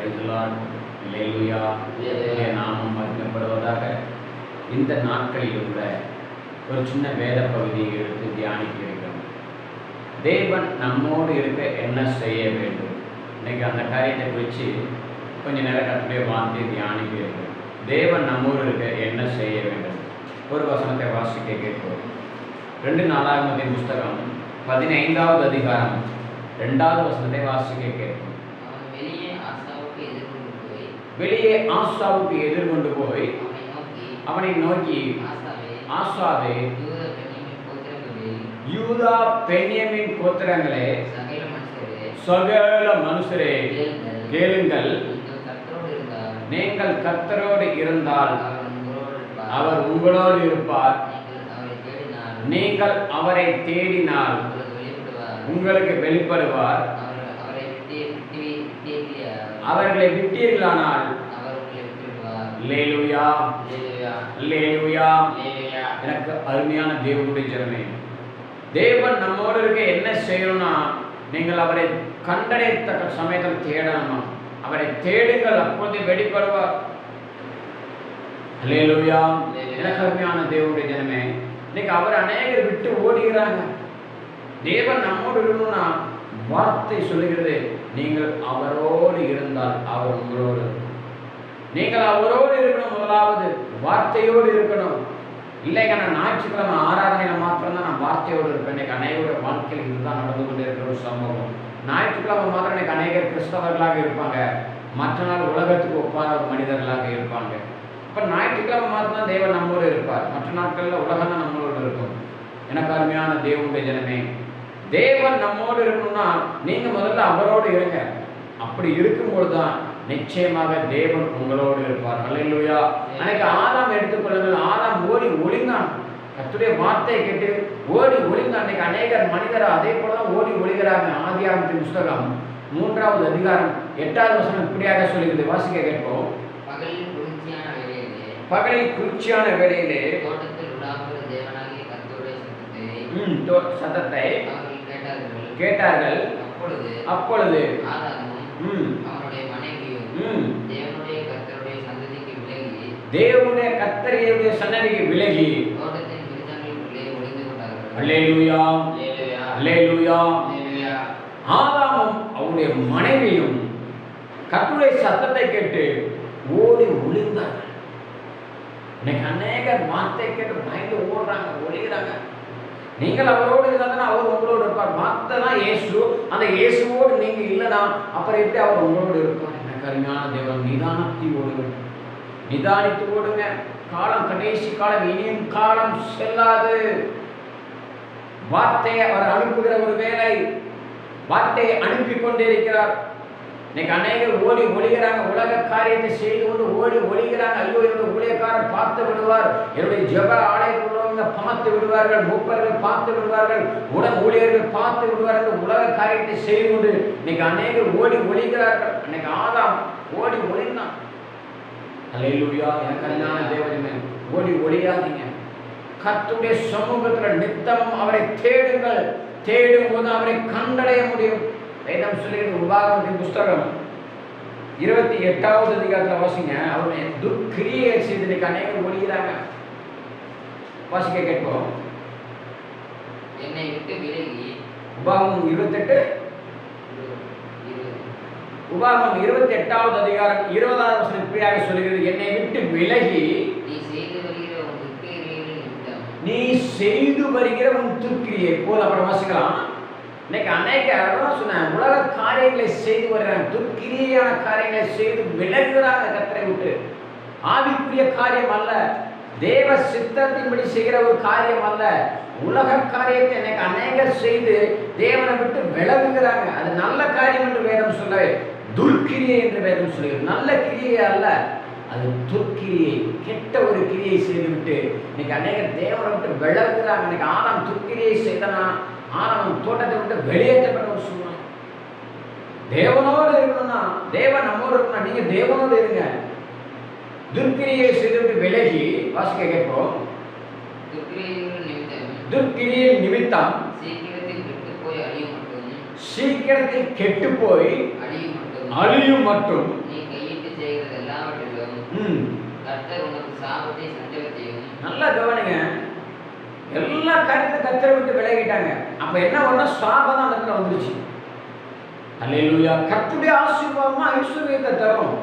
அல்லேலூயா. தேவனுடைய நாமம் மகிமைப்படுவதாக. இந்த நாட்களில் உள்ள ஒரு சின்ன வேத பகுதியை எடுத்து தியானிக்க இருக்கிறோம். தேவன் நம்மோடு இருக்க என்ன செய்ய வேண்டும்? இன்னைக்கு அந்த காரியத்தை குறித்து கொஞ்ச நேரம் கர்த்தருடைய வார்த்தையை தியானிக்க இருக்கிறோம். தேவன் நம்மோடு இருக்க என்ன செய்ய வேண்டும்? ஒரு வசனத்தை வாசிக்க கேட்போம். 2 நாளாகமத்தின் புஸ்தகம் 15வது அதிகாரம் 2வது வசனத்தை வாசிக்க கேட்போம். வெளியே ஆசாவுக்கு எதிர்கொண்டு போய் அவனை நோக்கி, ஆசாவே, யூதா பென்யமீன் கோத்திரங்களே, சகல மனுஷரே கேளுங்கள். நீங்கள் கர்த்தரோடு இருந்தால் அவர் உங்களோடு இருப்பார். நீங்கள் அவரை தேடினால் உங்களுக்கு வெளிப்படுவார். அவர்களை விட்டீர்களானால் அல்லேலூயா, அல்லேலூயா. எனக்கு அருமையான தேவனுடைய ஜனமே, தேவன் நம்மோடு இருக்க என்ன செய்யணும்னா, நீங்கள் அவரை கண்டடையத்தக்க சமயத்தில் தேடணுமா? அவரை தேடுங்கள், அப்பொழுது வெளிப்படுவார். அல்லேலூயா. எனக்கு அருமையான தேவனுடைய ஜனமே, இன்னைக்கு அவர் அநேகர் விட்டு ஓடுகிறாங்க. தேவன் நம்மோடு இருக்கணும்னா வார்த்தை சொல்லுகிறது, நீங்கள் அவரோடு இருந்தால் அவர் உங்களோடு. நீங்கள் அவரோடு இருக்கணும். முதலாவது வார்த்தையோடு இருக்கணும். இல்லைங்க, நான் ஞாயிற்றுக்கிழமை ஆராதனையில் மாத்திரம்தான் நான் வார்த்தையோடு இருப்பேன். இன்னைக்கு அநேகருடைய வாழ்க்கையில் இதுதான் நடந்து கொண்டு இருக்கிற ஒரு சம்பவம். ஞாயிற்றுக்கிழமை மாத்திரம் இன்னைக்கு அநேகர் கிறிஸ்தவர்களாக இருப்பாங்க, மற்ற நாள் உலகத்துக்கு ஒப்பான ஒரு மனிதர்களாக இருப்பாங்க. இப்போ ஞாயிற்றுக்கிழமை மாத்திரம் தேவன் நம்மோடு இருப்பார், மற்ற நாட்களில் உலகம் தான் நம்மளோடு இருக்கும். எனக்கு அருமையான தேவனுடைய ஜனமே, தேவன் நம்மோடு இருக்கணும்னா நீங்க முதல்ல அவரோடு இருங்க. அப்படி இருக்கும்போது தான் நிச்சயமாக தேவன் உங்களோடு இருப்பார். அல்லேலூயா. அன்னைக்கு ஆதாம் எடுத்துக்கொள்ளுங்கள். ஆதாம் ஓடி ஒளிந்தான், கர்த்தருடைய வார்த்தையை கேட்டு ஓடி ஒளிந்தான். அன்னைக்கு அநேகர் மனிதர் அதே போல தான் ஓடி ஒளிகிறாங்க. ஆதியாகமத்தின் புஸ்தகம் 3வது அதிகாரம் 8வது வசனம் இப்படியாக சொல்லுகிறது. வாசிக்க கேட்போம். பகலில் குளிர்ச்சியான வேளையிலே சத்தத்தை கேட்டார்கள். அப்பொழுது தேவனுடைய கர்த்தருடைய சன்னதிக்கு விலகி அல்லேலூயா, அல்லேலூயா. ஆதாமும் அவருடைய மனைவியும் கர்த்தருடைய சத்தத்தை கேட்டு ஓடி ஒளிந்தார்கள். இன்னைக்கு அநேகர் வார்த்தை கேட்டு பயந்து ஓடுறாங்க, ஒளிகிறாங்க. நீங்கள் அவரோடு இருந்தால் அவர் உங்களோடு இருப்பார். வார்த்தைதான் இயேசு. அந்த இயேசுவோடு நீங்க இல்லைனா அப்புறம் எப்படி அவர் உங்களோடு இருப்பார்? எனக்கு அருமையான தேவன், நிதானத்தை ஓடுங்க, நிதானித்து ஓடுங்க. காலம் கடைசி காலம், இனியும் காலம் செல்லாது. வார்த்தையை அவர் அனுப்புகிற ஒரு வேலை, வார்த்தையை அனுப்பி கொண்டே இருக்கிறார். இன்னைக்கு அநேகர் ஓடி ஒளிகிறாங்க, உலக காரியத்தை செய்து கொண்டு ஓடி ஒளிகிறாங்க. ஐயோ, என்னுடைய ஊழியக்காரர் பார்த்து விடுவார், என்னுடைய ஜெப ஆலயத்தில் உள்ளவங்க பார்த்து விடுவார்கள், மூப்பர்கள் பார்த்து விடுவார்கள், உடன் ஊழியர்கள் பார்த்து விடுவார்கள். உலக காரியத்தை செய்து கொண்டு இன்னைக்கு அநேகர் ஓடி ஒளிகிறார்கள். இன்னைக்கு ஆதாம் ஓடி ஒளிந்தான். அல்லேலூயா. எனக்கு அருமையான தேவனே, ஓடி ஒளியாதீங்க. கர்த்தருடைய சமூகத்தில் நித்தமும் அவரை தேடுங்கள். தேடும் போது அவரை கண்டடைய முடியும். வேதம் சொல்லுகிறது. உபாகமத்தின் புஸ்தகம் 28வது அதிகாரத்தில் வாசிங்க. அவருடைய துக்கிரியை செய்து அநேகர் ஒளிகிறாங்க. வாசிக்க கேட்போம். என்னை விட்டு விலகி. உபாகமம் 28, உபாகமம் 28வது அதிகாரம் 20வது வசனம் இப்படியாக சொல்லுகிறது. என்னை விட்டு விலகி நீ செய்து வருகிற உன் துக்கிரியை போல். அப்புறம் வாசிக்கலாம். இன்னைக்கு அநேகர் சொன்ன உலக காரியங்களை செய்து வருகிறாங்க, துக்கிரியான காரியங்களை செய்து விலகுகிறாங்க கர்த்தரை விட்டு. ஆவிக்குரிய காரியம் அல்ல, தேவ சித்தத்தின்படி செய்கிற ஒரு காரியம் அல்ல, உலக காரியத்தை இன்னைக்கு அநேகர் செய்து தேவனை விட்டு விலகுகிறாங்க. அது நல்ல காரியம் என்று வேதம் சொல்ல, துர்க்கிரியை என்று வேதம் சொல்லுகிறது. நல்ல கிரியை அல்ல, அது துர்க்கிரியை, கெட்ட ஒரு கிரியை செய்துவிட்டு இன்னைக்கு அநேகர் தேவனை விட்டு விலகுகிறாங்க. இன்னைக்கு ஆதாம் துர்க்கிரியை செய்தனா, ஆதாம் தோட்டத்தை விட்டு வெளியேற்றப்பட்ட ஒரு சூழ்நிலை. தேவனோடு இருக்கணும்னா, தேவன் நம்மோடு இருக்கணும்னா நீங்க தேவனோடு இருங்க. துர்க்கிரியை செய்துவிட்டு விலகி. வாசிக்க கேட்போம். துர்க்கிரியின் நிமித்தம் சீக்கிரத்தில் கெட்டு போய் அழியும் மட்டும் நீ கையிட்டு செய்கிறது எல்லாவற்றிலும் கர்த்தர் உனக்கு சாபத்தை சஞ்சலத்தையும். நல்லா கவனிங்க, எல்லா காரியத்தையும் கர்த்தரை விட்டு விலகிட்டாங்க. அப்ப என்ன ஒண்ணு, சாபம் தான் அந்த வந்துருச்சு. அல்லேலூயா. கர்த்தருடைய ஆசீர்வாதமா ஐஸ்வர்யத்தை தரும்.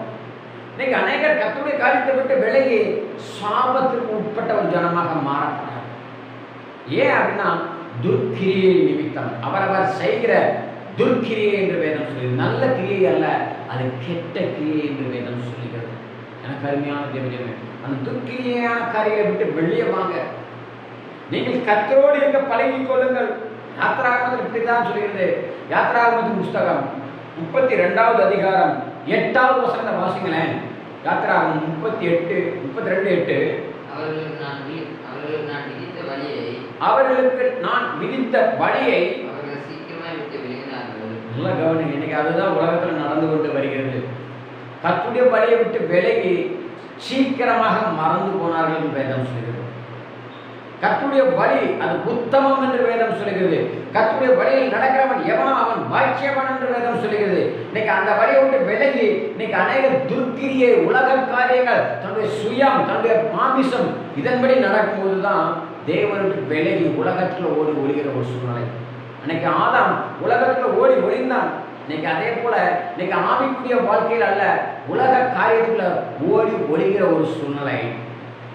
இன்னைக்கு அநேகர் கர்த்தருடைய காரியத்தை விட்டு விலகி சாபத்திற்கு உட்பட்ட ஒரு ஜனமாக மாறப்பட்டார். ஏன் அப்படின்னா துர்க்கிரியை நிமித்தம். அவரவர் செய்கிற துர்க்கிரியை என்று வேதம் சொல்லி, நல்ல கிரியை அல்ல, அது கெட்ட கிரியை என்று வேதம் சொல்லுகிறது. எனக்கு அருமையான தேவஜனமே, அந்த துர்க்கிரியான காரியங்களை விட்டு வெளியே வாங்க. நீங்கள் கர்த்தரோடு இருக்க பழகிக் கொள்ளுங்கள். யாத்திராகமத்தில் இப்படித்தான் சொல்கிறது. யாத்திராகமத்தின் புஸ்தகம் 32வது அதிகாரம் 8வது வசனத்தை வாசிங்களேன். யாத்திராகமம் 32:8. அவர்களுக்கு நான் விதித்த வழியை அவர்கள் சீக்கிரமாய் விட்டு விலகினார்கள். நல்லா கவனிங்க, இன்னைக்கு அதுதான் உலகத்தில் நடந்து கொண்டு வருகிறது. கர்த்தருடைய வழியை விட்டு விலகி சீக்கிரமாக மறந்து போனார்கள் என்று வேதம் சொல்கிறது. கர்த்தருடைய வழி அது உத்தமம் என்று வேதம் சொல்கிறது. கர்த்தருடைய வழியில் நடக்கிறவன் எவனோ அவன் பாக்கியவான் என்று வேதம் சொல்கிறது. இன்னைக்கு அந்த வழியை விட்டு விலகி இன்னைக்கு அநேக துர்க்கிரியை, உலக காரியங்கள், தன்னுடைய சுயம், தன்னுடைய மாமிசம் இதன்படி நடக்கும்போது தான் தேவனுக்கு விலகி உலகத்தில் ஓடி ஒளிகிற ஒரு சூழ்நிலை. இன்னைக்கு ஆதாம் உலகத்தில் ஓடி ஒளிந்தான். இன்னைக்கு அதே போல இன்னைக்கு ஆவிக்குரிய வாழ்க்கையில் அல்ல, உலக காரியத்துல ஓடி ஒளிகிற ஒரு சூழ்நிலை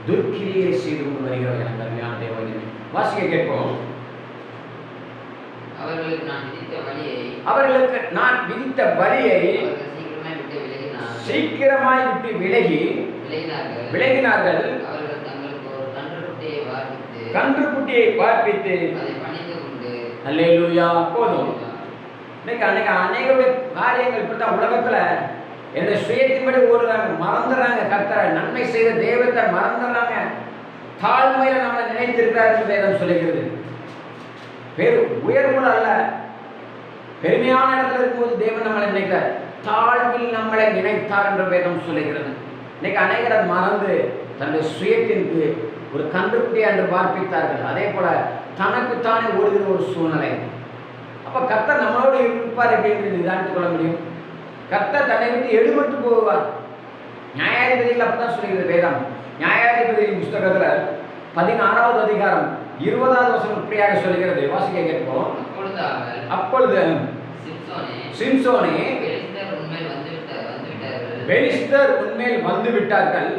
துர்க்கிரியை செய்து கொண்டு வருகிறோம். எனக்கு அருமையான தேவஜனமே, வாசிக்க கேட்போம். அவர்களுக்கு நான் விதித்த வழியை சீக்கிரமாய் விட்டு விலகினார்கள். கன்றுக்குட்டியை பார்ப்பித்து அல்லேலூயா. போதும். இன்னைக்கு அநேகருடைய காரியங்கள் இப்படித்தான் உலகத்துல என்னுடைய சுயத்தின்படி ஓடுறாங்க, மறந்துடுறாங்க. கர்த்தரை நன்மை செய்த தெய்வத்தை மறந்துடுறாங்க. தாழ்மையில நம்மளை நினைத்திருக்கிறார் என்று வேதம் சொல்லுகிறது. உயர்வுகள் அல்ல, பெருமையான இடத்துல இருக்கும்போது தேவன் நம்மளை நினைக்கிறார். தாழ்வில் நம்மளை நினைத்தார் என்று வேதம் சொல்லுகிறது. இன்னைக்கு அநேகர் மறந்து தன்னுடைய சுயத்திற்கு ஒரு கன்றுக்குட்டியை என்று பார்ப்பித்தார்கள். அதே போல தனக்குத்தானே ஓடுகிற ஒரு சூழ்நிலை. அப்ப கர்த்தர் நம்மளோடு இருப்பார் அப்படின்னு நிதானித்துக் கொள்ள முடியும். கர்த்தர் தன்னை விட்டு எடுபட்டு போவார். நியாயாதிபதிகள் அப்பதான் சொல்லுகிறது வேதம். நியாயாதிபதியின் புஸ்தகத்துல 16வது அதிகாரம் 20வது வசனம் இப்படியாக சொல்லுகிறது. வாசிக்க கேட்போம். அப்பொழுது சிம்சோனே பெலிஸ்தர் உன்மேல் வந்து விட்டார்கள்.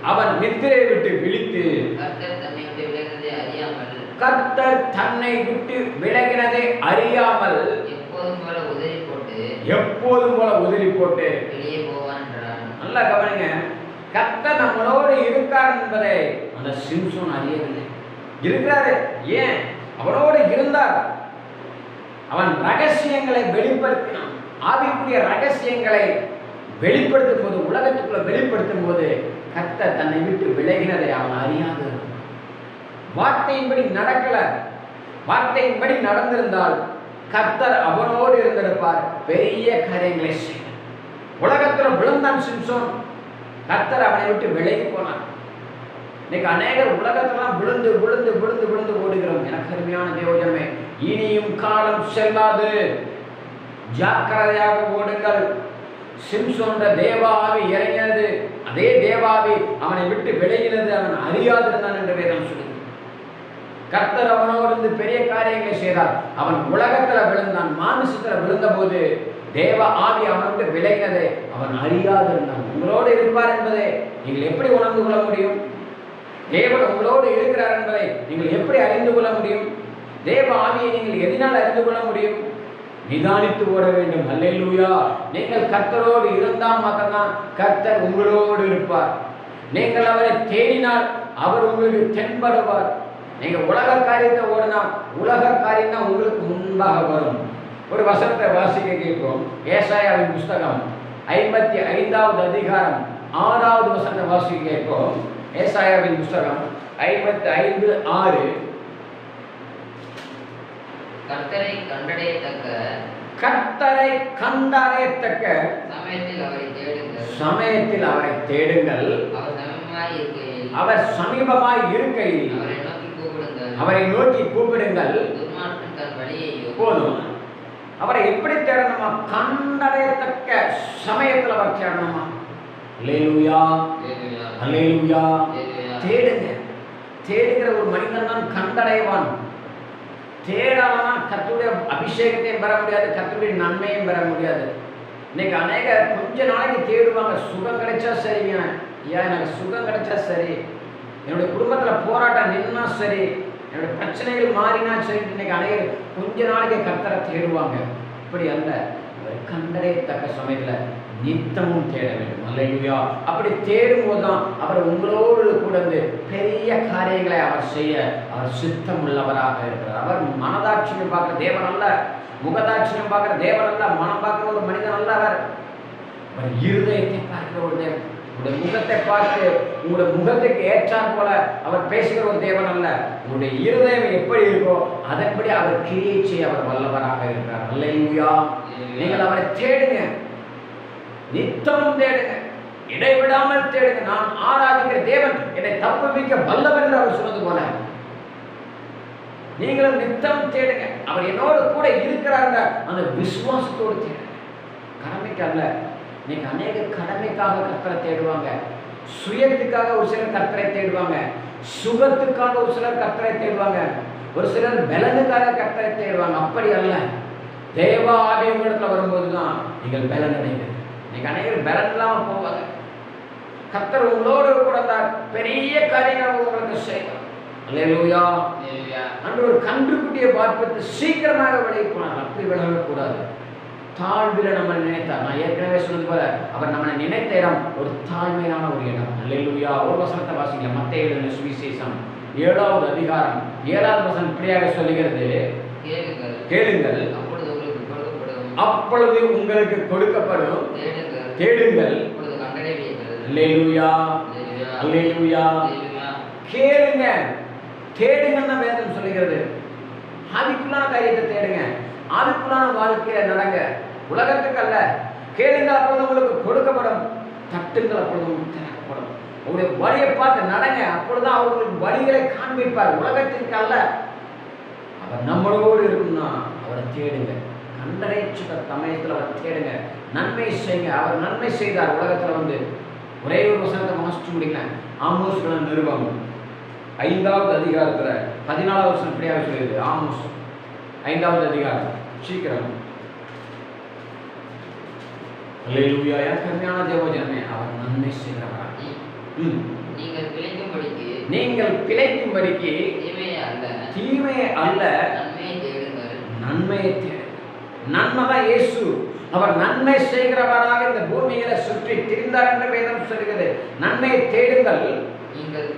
அவன் நித்திரை விட்டு விழித்து கர்த்தர் தன்னை விட்டு விலகினதை அறியாமல் எப்போதும் போல உதறி போட்டு வெளியே போவான். நல்லா கவனிங்க, கர்த்தர் நம்மளோடு இருக்கார் என்பதை அந்த சிம்சோன் அறியவில்லை. இருக்கிறாரு, ஏன் அவனோடு இருந்தார். அவன் ரகசியங்களை வெளிப்படுத்தினான். ஆவிக்குரிய ரகசியங்களை வெளிப்படுத்தும் போது, உலகத்துக்குள்ள வெளிப்படுத்தும் போது கர்த்தர் தன்னை விட்டு விலகினதை அவன் அறியாது. வார்த்தையின்படி நடக்கல. வார்த்தையின்படி நடந்திருந்தால் கர்த்தர் அவனோடு இருந்திருப்பார், பெரிய காரியங்களை செய்ய. உலகத்துல விழுந்தான் சிம்சோன். கர்த்தர் அவனை விட்டு விலகி போனான். இன்னைக்கு அநேகர் உலகத்தெல்லாம் விழுந்து விழுந்து விழுந்து விழுந்து ஓடுகிறோம். எனக்கு அருமையான தேவஜனமே, இனியும் காலம் செல்லாது, ஜாக்கிரதையாக ஓடுங்கள். சிம்சோன் தேவாவி இறங்கினது, அதே தேவாவி அவனை விட்டு விலகினது அவன் அறியாதிருந்தான் என்று வேதம் சொல்லுது. கர்த்தர் அவனோடு இருந்து பெரிய காரியங்களை செய்தார். அவன் உலகத்துல விழுந்தான், மானுசத்துல விழுந்த போது தேவ ஆவி அவனோடு விலகினதை அவன் அறியாதிருந்தான். உங்களோடு இருப்பார் என்பதை நீங்கள் எப்படி உணர்ந்து கொள்ள முடியும்? தேவன் உங்களோடு இருக்கிறார் என்பதை நீங்கள் எப்படி அறிந்து கொள்ள முடியும்? தேவ ஆவியை நீங்கள் எதனால் அறிந்து கொள்ள முடியும்? நிதானித்து ஓட வேண்டும். அல்லேலூயா. நீங்கள் கர்த்தரோடு இருந்தால் மட்டும்தான் கர்த்தர் உங்களோடு இருப்பார். நீங்கள் அவரை தேடினால் அவர் உங்களுக்கு தென்படுவார். நீங்க உலக காரியத்தை ஓடினா உலக காரியம் தான் உங்களுக்கு முன்பாக வரும். ஒரு வசனத்தை வாசிக்க கேட்போம். ஏசாயாவின் புஸ்தகம் 55வது அதிகாரம் 6வது வசனத்தை வாசிக்க கேட்போம். ஏசாயாவின் புஸ்தகம் 55:6. கர்த்தரை கண்டடையத்தக்க சமயத்தில் அவரை தேடுங்கள். அவர் சமீபமாய் இருக்கையில் அவரை நோக்கி கூப்பிடுங்கள். போதும். அவரை எப்படி தேடணுமா? கண்டடையத்தக்க சமயத்தில் அவர் தேடணுமா? அல்லேலூயா, அல்லேலூயா. தேடுங்க. தேடுகிற ஒரு மனிதன் தான் கண்டடைவான். தேடாமனா கர்த்தருடைய அபிஷேகத்தையும் பெற முடியாது, கர்த்தருடைய நன்மையும் பெற முடியாது. இன்னைக்கு அநேக கொஞ்ச நாளைக்கு தேடுவாங்க, சுகம் கிடைச்சா சரிங்க, ஐயா எனக்கு சுகம் கிடைச்சா சரி, என்னுடைய குடும்பத்தில் போராட்டம் நின்னா சரி, என்னுடைய பிரச்சனைகள் மாறினா சரி. இன்னைக்கு அநேக கொஞ்ச நாளைக்கு கர்த்தரை தேடுவாங்க. இப்படி அல்ல, அவர் கண்டடையத்தக்க சமயத்தில் நித்தமும் தேட வேண்டும். அல்லேலூயா. அப்படி தேடும்போது தான் அவர் உங்களோடு கூட பெரிய காரியங்களை அவர் செய்ய அவர் சித்தம் உள்ளவராக இருக்கிறார். அவர் மனதாட்சியம் பார்க்குற தேவன் அல்ல, முகதாட்சியம் பார்க்குற தேவன் அல்ல, மனம் பார்க்குற ஒரு மனிதன் அல்ல. அவர் இருதயத்தை பார்க்கிற ஒரு தேவன். உங்களுடைய முகத்தை பார்த்து உங்களுடைய முகத்துக்கு ஏற்றாற் போல அவர் பேசுகிற ஒரு தேவன் அல்ல. உங்களுடைய இருதயம் எப்படி இருக்கோ அதன்படி அவர் கிரியை செய்ய அவர் வல்லவராக இருக்கிறார். அல்லேலூயா. நீங்கள் அவரை தேடுங்க, நித்தமும் தேடுங்க, இடைவிடாமல் தேடுங்க. நான் ஆராதிக்கிற தேவன் என்னை தப்புவிக்க வல்லவர் என்று அவர் சொன்னது போல நீங்களும் நித்தம் தேடுங்க. அவர் என்னோடு கூட இருக்கிறாங்க அந்த விசுவாசத்தோடு தேடுங்க. கடமைக்கு அல்ல. இன்னைக்கு அநேக கடமைக்காக கர்த்தரை தேடுவாங்க, சுயத்துக்காக ஒரு சிலர் கர்த்தரை தேடுவாங்க, சுகத்துக்காக ஒரு சிலர் கர்த்தரை தேடுவாங்க, ஒரு சிலர் பலனுக்காக கர்த்தரை தேடுவாங்க. அப்படி அல்ல. தேவ ஆவிய இடத்துல வரும்போது தான் நீங்கள் பலன் அடைவீர்கள். இன்னைக்கு அநேகர் பலன் இல்லாமல் போவாங்க. கர்த்தர் உங்களோடு கூட பெரிய காரியங்கள் உங்களுக்கு செய்வார். அல்லேலூயா. அன்று ஒரு கன்றுக்குட்டியை பார்ப்பது சீக்கிரமாக வெளியே போனார். அப்படி விலகக்கூடாது. தாழ்வில் நம்ம நினைத்தார். நான் ஏற்கனவே சொன்னது போல அவர் நம்மளை நினைத்த இடம் ஒரு தாழ்மையான ஒரு இடம். அல்லேலூயா. ஒரு வசனத்தை வாசிக்கல, மத்தேயு எழுதின சுவிசேஷம் 7வது அதிகாரம் 7வது வசனம் இப்படியாக சொல்லுகிறது, கேளுங்கள் அப்பொழுது உங்களுக்கு கொடுக்கப்படும், தேடுங்கள் அல்லேலூயா, அல்லேலூயா. கேளுங்க, தேடுங்கன்னு வேதம் சொல்லுகிறது. ஆவிக்குள்ளான காரியத்தை தேடுங்க, ஆவிக்குள்ளான வாழ்க்கையில நடங்க, உலகத்துக்கு அல்ல. கேளுங்க அப்பொழுது உங்களுக்கு கொடுக்கப்படும், தட்டுங்கள் அப்பொழுது உங்களுக்கு திறக்கப்படும். உங்களுடைய வழியை பார்த்து நடங்க, அப்பொழுதுதான் அவர்களுக்கு வழிகளை காண்பிப்பார். உலகத்திற்கு அல்ல. அவர் நம்மளோடு இருக்குன்னா அவரை தேடுங்க. கண்டடைச்சுட்ட சமயத்தில் அவர் தேடுங்க, நன்மை செய்யுங்க. அவர் நன்மை செய்தார் உலகத்தில் ஒரே ஒரு வசனத்தை வாசிச்சு முடிக்கல. ஆமோஸ் நிருபம் 5வது அதிகாரத்தில் 14வது வசனம் இப்படியாக சொல்லுது. ஆமோஸ் 5வது அதிகாரம், சீக்கிரம். அல்லேலூயா. கருமையான தேவஜனமே, அவர் நன்மை செய்கிறவராக நீங்கள் பிழைக்கும்படிக்கு தீமையை அல்ல நன்மையை தேடுங்கள். நன்மை தான் இயேசு. அவர் நன்மை செய்கிறவராக இந்த பூமியில சுற்றி திரிந்தார் என்று வேதம் சொல்கிறது. நன்மையை தேடுங்கள், நீங்கள்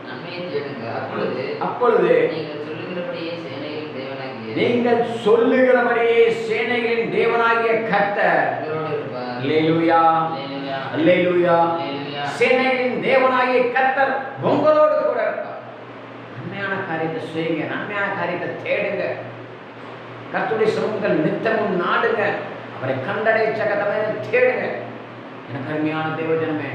நன்மையை தேடுங்கள், அப்பொழுது நீங்கள் சொல்லுகிறபடியே சேனைகளின் தேவனாகிய கர்த்தர், அல்லேலூயா, அல்லேலூயா, சேனைகளின் தேவனாகிய கர்த்தர் உங்களோடு கூட இருப்பார். நன்மையான காரியத்தை செய்யுங்க, நன்மையான காரியத்தை தேடுங்க, கர்த்தருடைய சமூகங்கள் நித்தமும் நாடுங்க, அவரை கண்டடைச்சக்கத்தவரை தேடுங்க. எனக்கு அருமையான தேவஜனமே,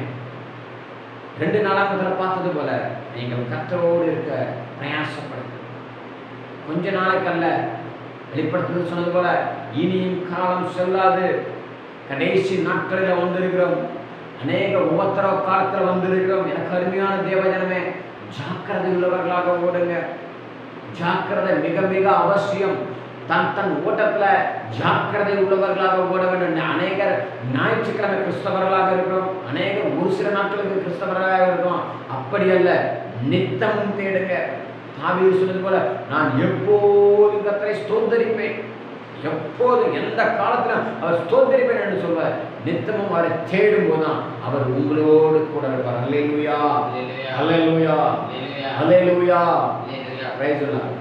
2 நாளாக பார்த்தது போல நீங்கள் கர்த்தரோடு இருக்க பிரயாசப்படுங்க. கொஞ்ச நாளைக்கு அல்ல, வெளிப்படுத்துவது சொன்னது போல இனியும் காலம் செல்லாது, கடைசி நாட்களில் வந்திருக்கிறோம், அநேக உபத்திரவ காலத்தில் வந்திருக்கிறோம். எனக்கு அருமையான தேவஜனமே, ஜாக்கிரதை உள்ளவர்களாக ஓடுங்க. ஜாக்கிரதை மிக மிக அவசியம். தன் ஓட்டத்தில் ஜாக்கிரதை உள்ளவர்களாக ஓட வேண்டும். அநேகர் ஞாயிற்றுக்கிழமை கிறிஸ்தவர்களாக இருக்கிறோம், அநேகர் ஒரு சில நாட்களுக்கு கிறிஸ்தவர்களாக இருக்கிறோம். அப்படி அல்ல, நித்தமும் தேடுங்க. தாவீது சொன்னது போல, நான் எப்போதும் கர்த்தரை ஸ்தோத்தரிப்பேன், எப்போது எந்த காலத்திலும் அவர் ஸ்தோத்தரிப்பேன் என்று சொல்வார். நித்தமும் அவரை தேடும் போதுதான் அவர் உங்களோடு கூட இருப்பார். Hallelujah, hallelujah, hallelujah. Praise the Lord.